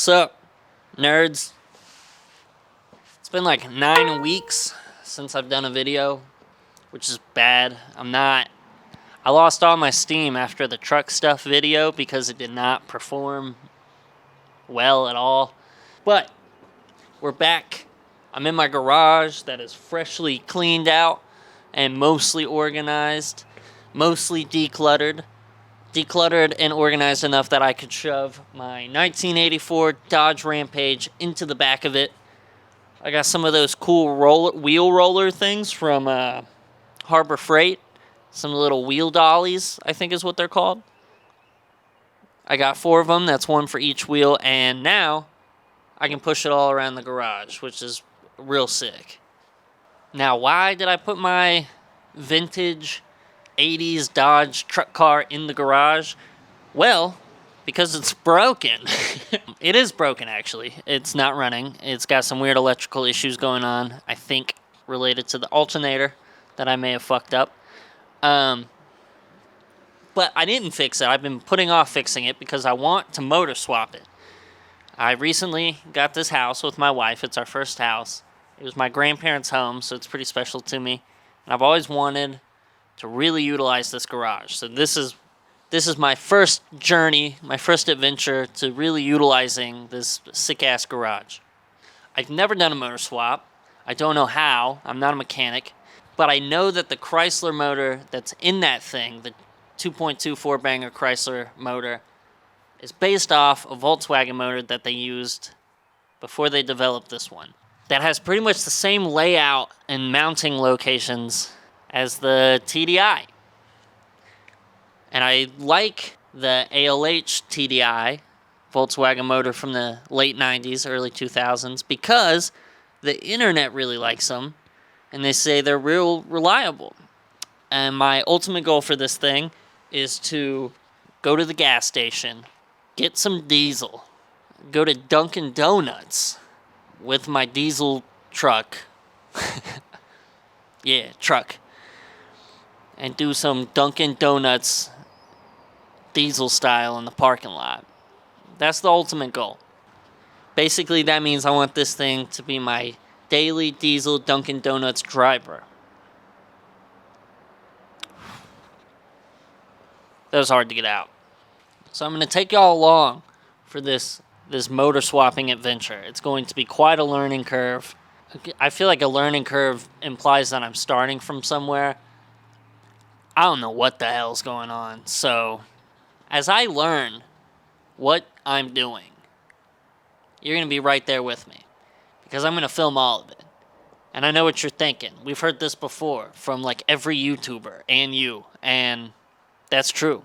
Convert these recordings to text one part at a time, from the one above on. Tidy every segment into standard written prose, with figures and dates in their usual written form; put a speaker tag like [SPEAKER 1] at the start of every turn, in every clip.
[SPEAKER 1] What's up, nerds? It's been like 9 weeks since I've done a video, which is bad. I lost all my steam after the truck stuff video because it did not perform well at all. But we're back. I'm in my garage that is freshly cleaned out and mostly organized, mostly decluttered. Decluttered and organized enough that I could shove my 1984 Dodge Rampage into the back of it. I got some of those cool wheel roller things from Harbor Freight. Some little wheel dollies, I think is what they're called. I got 4 of them. That's one for each wheel. And now I can push it all around the garage, which is real sick. Now, why did I put my vintage 80s Dodge truck car in the garage? Well, because it's broken. It is broken, actually. It's not running. It's got some weird electrical issues going on, I think, related to the alternator that I may have fucked up. But I didn't fix it. I've been putting off fixing it because I want to motor swap it. I recently got this house with my wife. It's our first house. It was my grandparents' home, so it's pretty special to me. And I've always wanted to really utilize this garage. So this is my first journey, my first adventure to really utilizing this sick-ass garage. I've never done a motor swap. I don't know how. I'm not a mechanic. But I know that the Chrysler motor that's in that thing, the 2.2 4-banger Chrysler motor, is based off a Volkswagen motor that they used before they developed this one. That has pretty much the same layout and mounting locations as the TDI. And I like the ALH TDI, Volkswagen motor from the late 90s, early 2000s, because the internet really likes them, and they say they're real reliable. And my ultimate goal for this thing is to go to the gas station, get some diesel, go to Dunkin' Donuts with my diesel truck. Yeah, truck. And do some Dunkin' Donuts diesel style in the parking lot. That's the ultimate goal. Basically, that means I want this thing to be my daily diesel Dunkin' Donuts driver. That was hard to get out. So I'm going to take y'all along for this motor swapping adventure. It's going to be quite a learning curve. I feel like a learning curve implies that I'm starting from somewhere. I don't know what the hell's going on. So as I learn what I'm doing, you're going to be right there with me, because I'm going to film all of it. And I know what you're thinking. We've heard this before from like every YouTuber and you, and that's true.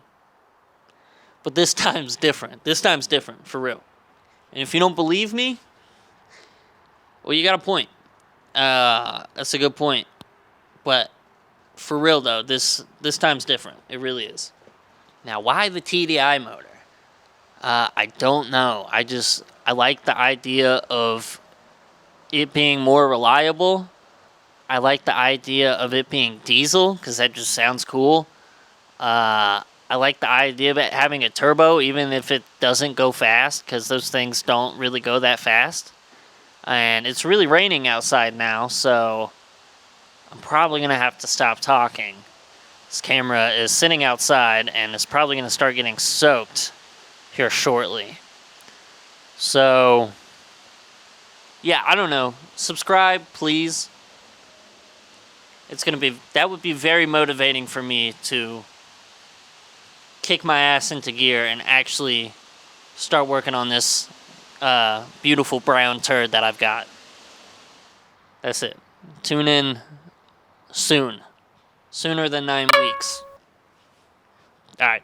[SPEAKER 1] But this time's different. This time's different, for real. And if you don't believe me, well, you got a point. That's a good point. But for real, though, this time's different. It really is. Now, why the TDI motor? I don't know. I like the idea of it being more reliable. I like the idea of it being diesel, because that just sounds cool. I like the idea of it having a turbo, even if it doesn't go fast, because those things don't really go that fast. And it's really raining outside now, so I'm probably going to have to stop talking. This camera is sitting outside, and it's probably going to start getting soaked here shortly. So, yeah, I don't know. Subscribe, please. That would be very motivating for me to kick my ass into gear and actually start working on this beautiful brown turd that I've got. That's it. Tune in soon. Sooner than 9 weeks. All right.